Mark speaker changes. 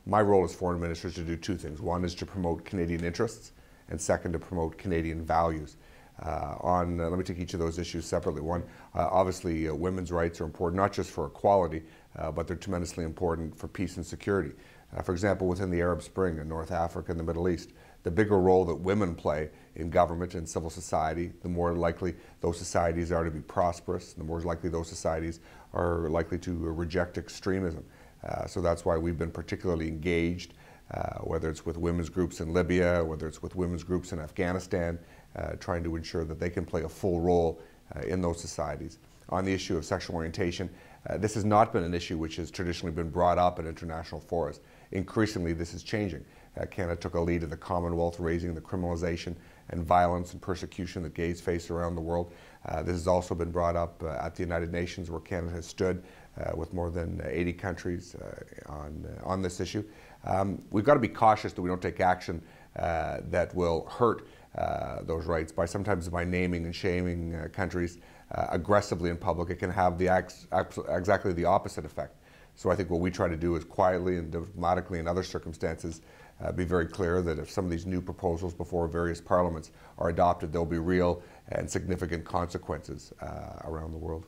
Speaker 1: My role as foreign minister is to do two things. One is to promote Canadian interests, and second, to promote Canadian values. Let me take each of those issues separately. One, obviously, women's rights are important, not just for equality, but they're tremendously important for peace and security. For example, within the Arab Spring in North Africa and the Middle East, the bigger role that women play in government and civil society, the more likely those societies are to be prosperous, the more likely those societies are likely to reject extremism. So that's why we've been particularly engaged, whether it's with women's groups in Libya, whether it's with women's groups in Afghanistan, trying to ensure that they can play a full role in those societies. On the issue of sexual orientation, this has not been an issue which has traditionally been brought up in international forums. Increasingly, this is changing. Canada took a lead in the Commonwealth, raising the criminalization and violence and persecution that gays face around the world. This has also been brought up at the United Nations, where Canada has stood with more than 80 countries on this issue. We've got to be cautious that we don't take action that will hurt those rights sometimes by naming and shaming countries aggressively in public. It can have exactly the opposite effect. So I think what we try to do is quietly and diplomatically in other circumstances be very clear that if some of these new proposals before various parliaments are adopted, there'll be real and significant consequences around the world.